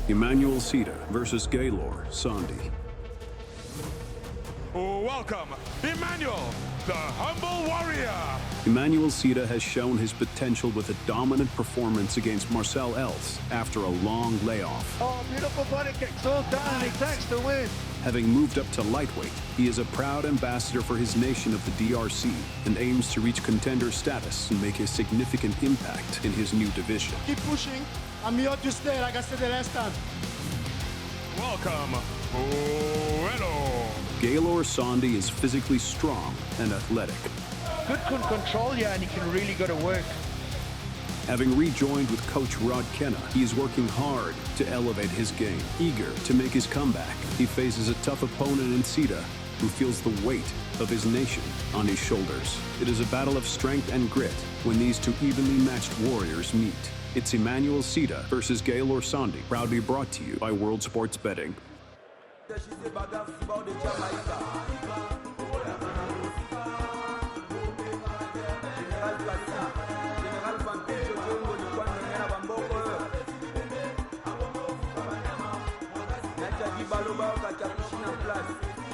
Emmanuel Sita versus Gaylor Sondi. Welcome, Emmanuel, the Humble Warrior. Emmanuel Sita has shown his potential with a dominant performance against Marcel Els after a long layoff. Oh, beautiful body kick, so done, he takes the win. Having moved up to lightweight, he is a proud ambassador for his nation of the DRC and aims to reach contender status and make a significant impact in his new division. Keep pushing. I'm here to stay, like I said the last time. Welcome, Bueno. Gaylor Sondi is physically strong and athletic. Good control here, and he can really go to work. Having rejoined with coach Rod Kenna, he is working hard to elevate his game. Eager to make his comeback, he faces a tough opponent in Sita, who feels the weight of his nation on his shoulders. It is a battle of strength and grit when these two evenly matched warriors meet. It's Emmanuel Sita versus Gaylor Sondi, proudly brought to you by World Sports Betting.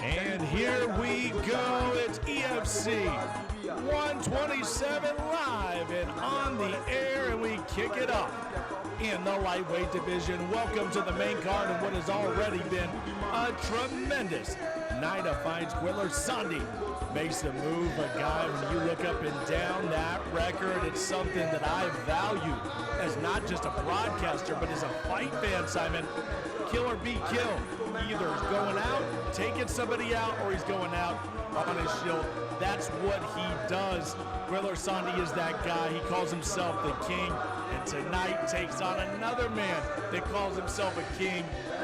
And here we go, it's EFC 127 live and on the air, and we kick it off in the lightweight division. Welcome to the main card of what has already been a tremendous night of fights. Gaylor Sondi makes a move, a guy, when you look up and down that record, it's something that I value as not just a broadcaster, but as a fight fan, Simon. Kill or be killed. He either is going out, taking somebody out, or he's going out on his shield. That's what he does. Gaylor Sondi is that guy. He calls himself the king, and tonight takes on another man that calls himself a king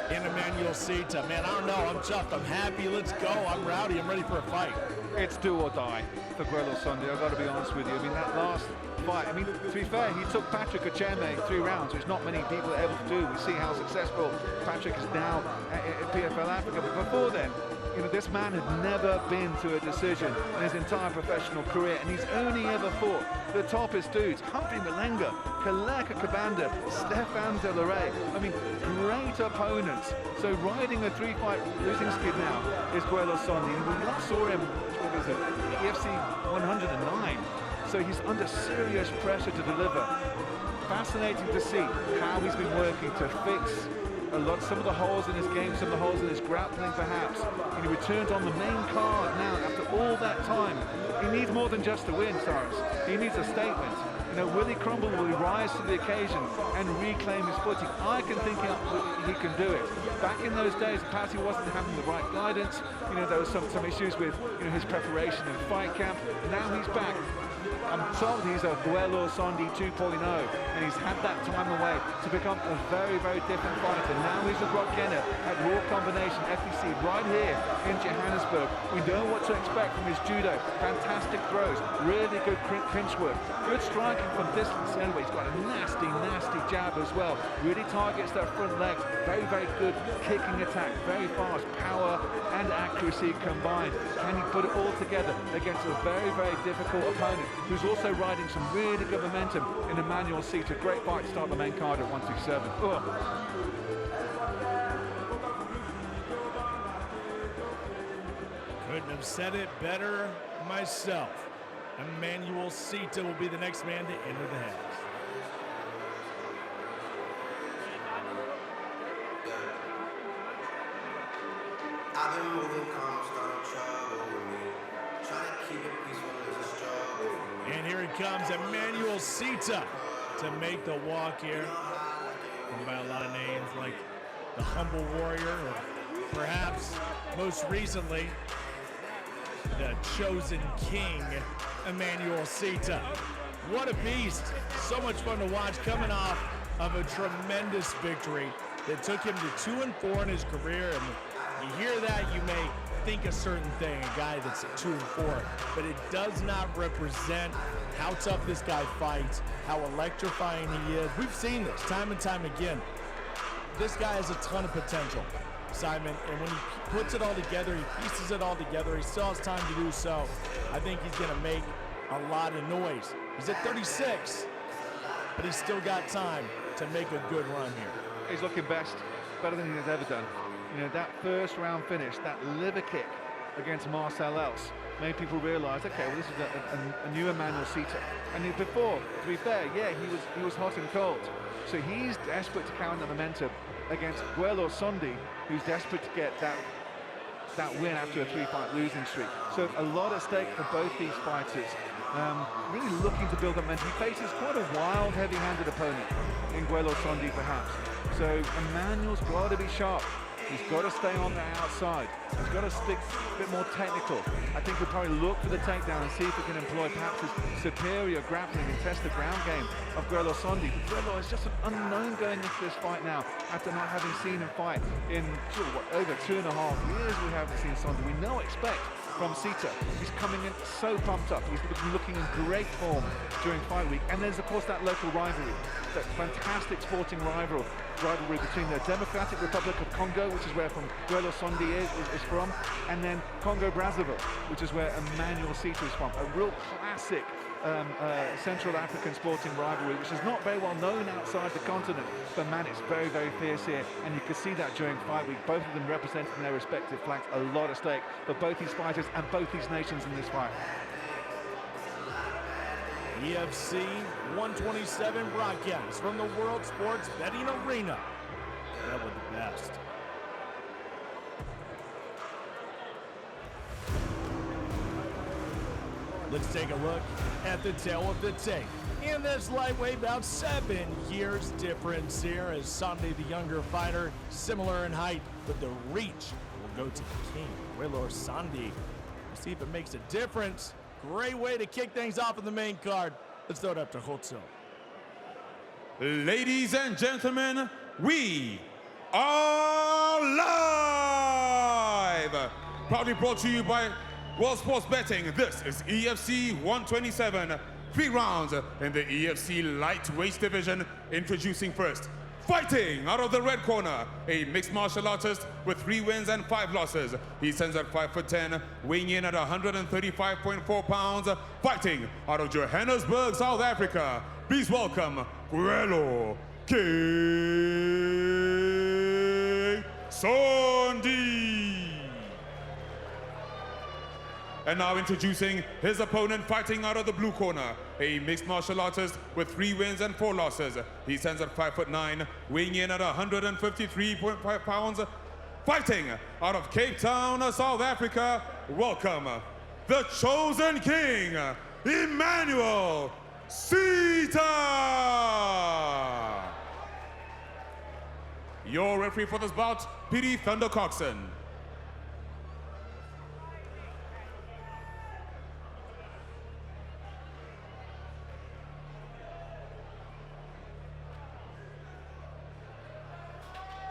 in Emmanuel Sita. Man, I don't know. I'm chuffed. I'm happy. Let's go. I'm rowdy. I'm ready for a fight. It's do or die for Gaylor Sondi. I've got to be honest with you. I mean, that last fight, I mean, to be fair, he took Patrick Ocheme 3 rounds, which not many people are able to do. We see how successful Patrick is now at PFL Africa. But before then, you know, this man had never been to a decision in his entire professional career, and he's only ever fought the toppest dudes: Humphrey Malenga, Kaleka Kabanda, Stefan De La Rey. I mean, great opponents. So riding a 3-fight losing skid now is Gaylor Sondi. And we last saw him, what was it, EFC 109. So he's under serious pressure to deliver. Fascinating to see how he's been working to fix some of the holes in his game, some of the holes in his grappling perhaps. And he returned on the main card now after all that time. He needs more than just a win, Cyrus. He needs a statement. You know, will he crumble, will he rise to the occasion and reclaim his footing? I can think he can do it. Back in those days, perhaps he wasn't having the right guidance. You know, there was some issues with, you know, his preparation in fight camp. Now he's back. I'm told he's a Gaylor Sondi 2.0, and he's had that time away to become a very, very different fighter. Now he's with Rod Kenna at Raw Combination FEC right here in Johannesburg. We know what to expect from his judo. Fantastic throws, really good clinch work, good striking from distance anyway. He's got a nasty, nasty jab as well. Really targets that front legs. Very, very good kicking attack, very fast, power and accuracy combined. Can he put it all together against a very, very difficult opponent who's also riding some really good momentum in Emmanuel Sita? Great fight to start the main card at 127. Couldn't have said it better myself. Emmanuel Sita will be the next man to enter the heads. I've been moving calm, starting trouble with me. Trying to keep it peaceful is a struggle for me. And here he comes, Emmanuel Sita, to make the walk here. Going by a lot of names like the Humble Warrior, or perhaps most recently, the Chosen King, Emmanuel Sita. What a beast. So much fun to watch, coming off of a tremendous victory that took him to 2-4 in his career. And you hear that, you may think a certain thing, a guy that's at 2-4, but it does not represent how tough this guy fights, how electrifying he is. We've seen this time and time again. This guy has a ton of potential, Simon, and when he puts it all together, he pieces it all together, he still has time to do so. I think he's gonna make a lot of noise. He's at 36, but he's still got time to make a good run here. he's looking best, better than he's ever done. You know, that first round finish, that liver kick against Marcel Else, made people realise, okay, well, this is a new Emmanuel Sita. And before, to be fair, yeah, he was hot and cold. So he's desperate to carry the momentum against Sondi, who's desperate to get that win after a 3-fight losing streak. So a lot at stake for both these fighters. Really looking to build momentum. He faces quite a wild, heavy-handed opponent in Sondi, perhaps. So Emmanuel's got to be sharp. He's got to stay on the outside. He's got to stick a bit more technical. I think he'll probably look for the takedown and see if he can employ perhaps his superior grappling and test the ground game of Sondi. But Guerrero is just an unknown going into this fight now, after not having seen him fight in over 2.5 years. We haven't seen Sondi. We know expect from Sita. He's coming in so pumped up. He's looking in great form during fight week. And there's, of course, that local rivalry, that fantastic sporting rivalry between the Democratic Republic of Congo, which is where Sondi is from, and then Congo-Brazzaville, which is where Emmanuel Sita is from. A real classic Central African sporting rivalry, which is not very well known outside the continent, but man, it's very, very fierce here, and you can see that during fight week. Both of them representing their respective flanks. A lot at stake for both these fighters and both these nations in this fight. EFC 127 broadcast from the World Sports Betting Arena. That was the best. Let's take a look at the tale of the tape. In this lightweight, about 7 years difference here, as Sondi, the younger fighter, similar in height, but the reach will go to the king, Sondi. We'll see if it makes a difference. Great way to kick things off in the main card. Let's throw it up to Hotso. Ladies and gentlemen, we are live! Proudly brought to you by World Sports Betting. This is EFC 127. 3 rounds in the EFC lightweight division. Introducing first, fighting out of the red corner, a mixed martial artist with 3 wins and 5 losses. He stands at 5'10", weighing in at 135.4 pounds. Fighting out of Johannesburg, South Africa, please welcome Guerrero King Sondi. And now introducing his opponent, fighting out of the blue corner, a mixed martial artist with 3 wins and 4 losses. He stands at 5'9", weighing in at 153.5 pounds. Fighting out of Cape Town, South Africa, welcome the chosen king, Emmanuel Sita. Your referee for this bout, P.D. Thunder Coxon.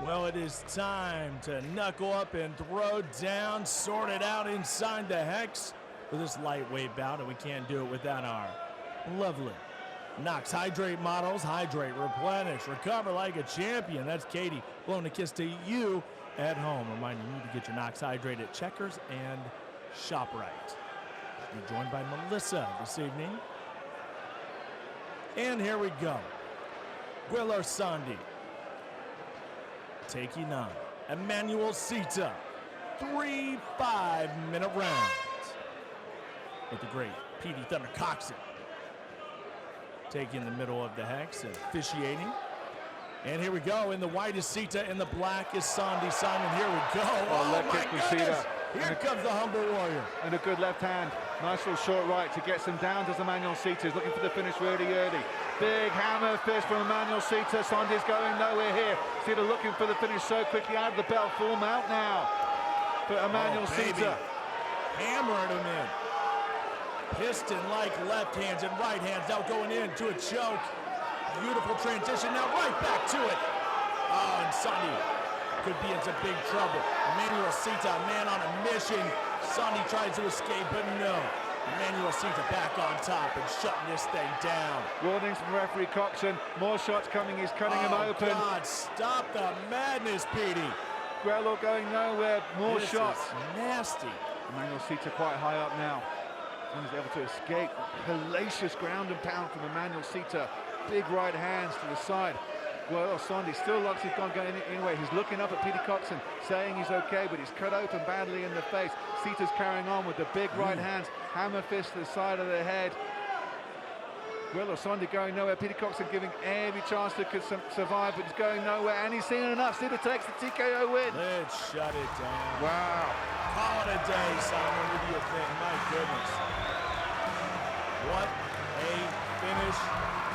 Well, it is time to knuckle up and throw down, sort it out inside the hex for this lightweight bout, and we can't do it without our lovely Knox Hydrate models. Hydrate, replenish, recover like a champion. That's Katie blowing a kiss to you at home. Reminding you to get your Knox Hydrate at Checkers and ShopRite. We're joined by Melissa this evening. And here we go. Sondi taking on Emmanuel Sita. 3 5-minute rounds. With the great P.D. Thunder Coxon taking the middle of the hex and officiating. And here we go. In the white is Sita, in the black is Sondi. Simon, here we go. Oh, left kick from Sita. Here comes the humble warrior. And a good left hand. Nice little short right to get some down as Emmanuel Sita is looking for the finish really early. Big hammer fist from Emmanuel Sita. Sondi's going nowhere here. Sita looking for the finish so quickly out of the belt. Full mount now for Emmanuel Sita. Hammering him in. Piston-like left hands and right hands now going into a choke. Beautiful transition now right back to it. Oh, and Sondi could be in some big trouble. Emmanuel Sita, a man on a mission. Sondi tries to escape, but no. Emmanuel Sita back on top and shutting this thing down. Warnings from referee Coxon. More shots coming. He's cutting him open. God, stop the madness, Petey. Guerrero going nowhere. More This shots. is nasty. Emmanuel Sita quite high up now. He's able to escape. Hellacious ground and pound from Emmanuel Sita. Big right hands to the side. Well, Sondi still looks he's gone going anyway. He's looking up at Peter Coxon, saying he's okay, but he's cut open badly in the face. Sita's carrying on with the big right hands, hammer fist to the side of the head. Guerrero Sondi going nowhere. Peter Coxon giving every chance to survive, but he's going nowhere, and he's seen enough. Sita takes the TKO win. Let's shut it down. Wow. Call it a day, Simon. What do you think? My goodness. What a finish.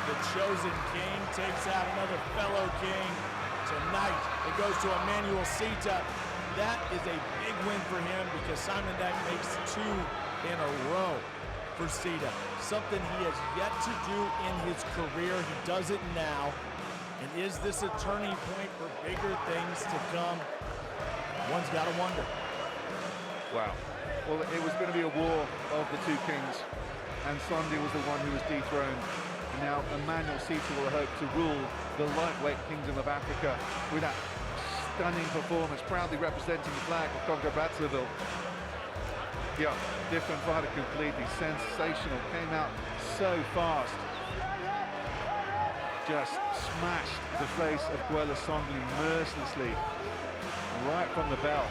The Chosen King takes out another fellow king. Tonight, it goes to Emmanuel Sita. That is a big win for him because Simon Dak makes 2 in a row for Sita. Something he has yet to do in his career. He does it now. And is this a turning point for bigger things to come? One's got to wonder. Wow. Well, it was going to be a war of the 2 kings, and Sondi was the one who was dethroned. Now Emmanuel Sita will hope to rule the lightweight kingdom of Africa with that stunning performance, proudly representing the flag of Congo-Brazzaville. Yeah, different fighter completely, sensational, came out so fast. Just smashed the face of Guerrero Sondi mercilessly, right from the bell.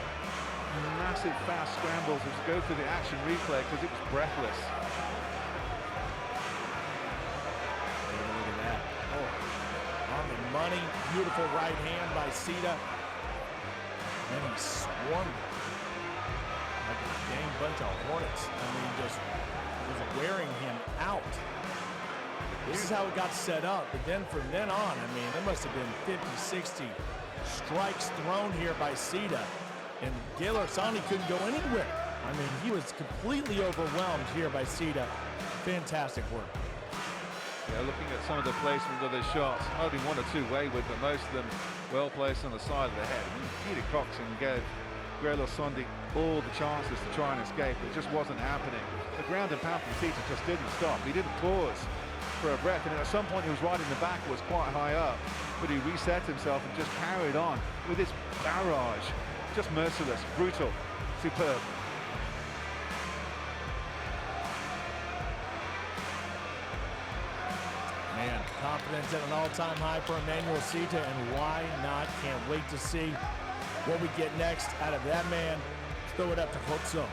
Massive fast scrambles. Let's go through the action replay because it was breathless. Money, beautiful right hand by Sita. And he swarmed like a dang bunch of hornets. I mean, just was wearing him out. This is how it got set up. But then from then on, I mean, there must have been 50, 60 strikes thrown here by Sita. And Guerrero Sondi couldn't go anywhere. I mean, he was completely overwhelmed here by Sita. Fantastic work. Yeah, looking at some of the placement of the shots, only 1 or 2 wayward, but most of them well placed on the side of the head. Peter Coxon gave Guerrero Sondi all the chances to try and escape. It just wasn't happening. The ground and pound from Sita just didn't stop. He didn't pause for a breath, and at some point he was riding the back, was quite high up, but he reset himself and just carried on with this barrage. Just merciless, brutal, superb. Man, confidence at an all-time high for Emmanuel Sita, and why not? Can't wait to see what we get next out of that man. Let's throw it up to Hotso.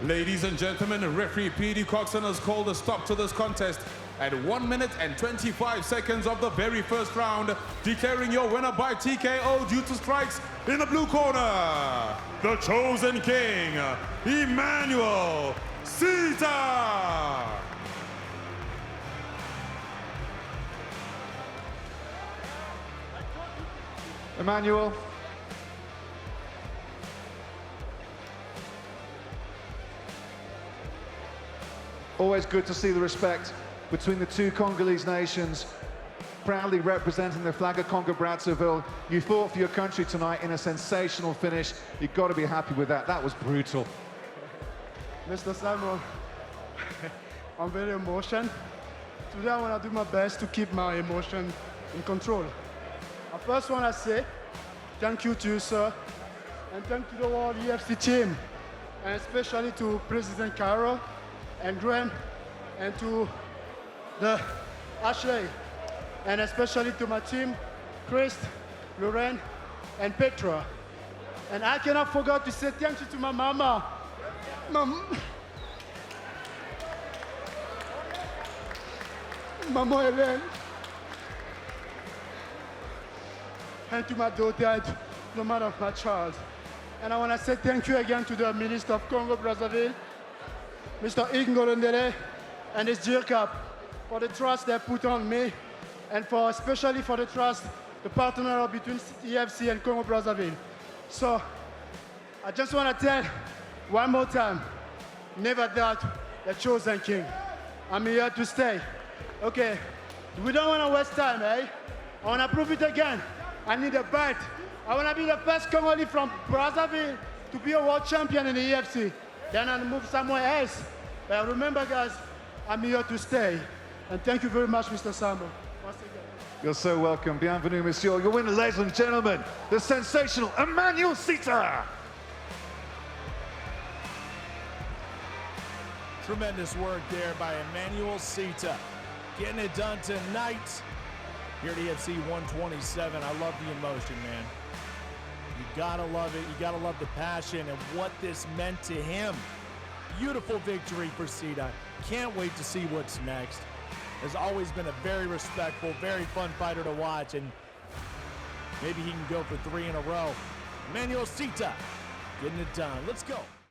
Ladies and gentlemen, referee Peter Coxon has called a stop to this contest at 1 minute and 25 seconds of the very first round, declaring your winner by TKO due to strikes in the blue corner, the Chosen King, Emmanuel Sita. Emmanuel. Always good to see the respect between the 2 Congolese nations, proudly representing the flag of Congo-Brazzaville. You fought for your country tonight in a sensational finish. You've got to be happy with that. That was brutal. Mr. Simon, I'm very emotional. Today I want to do my best to keep my emotion in control. I first want to say thank you to you, sir, and thank you to the whole UFC team, and especially to President Cairo and Graham, and to the Ashley, and especially to my team, Chris, Lorraine, and Petra. And I cannot forget to say thank you to my mama. Mama Hélène. And to my daughter, and the mother of my child. And I want to say thank you again to the Minister of Congo-Brazzaville, Mr. Igngolondele, and his GIRCAP for the trust they put on me, and for especially for the trust, the partnership between EFC and Congo-Brazzaville. So, I just want to tell one more time, never doubt the Chosen King. I'm here to stay. Okay, we don't want to waste time, eh? I want to prove it again. I need a belt. I want to be the first Congolese from Brazzaville to be a world champion in the EFC. Then I'll move somewhere else. But remember, guys, I'm here to stay. And thank you very much, Mr. Simon. Once again. You're so welcome. Bienvenue, monsieur. Your winner, ladies and gentlemen, the sensational Emmanuel Sita. Tremendous work there by Emmanuel Sita. Getting it done tonight here at EFC 127. I love the emotion, man. You gotta love it. You gotta love the passion and what this meant to him. Beautiful victory for Sita. Can't wait to see what's next. Has always been a very respectful, very fun fighter to watch, and maybe he can go for 3 in a row. Emmanuel Sita getting it done. Let's go.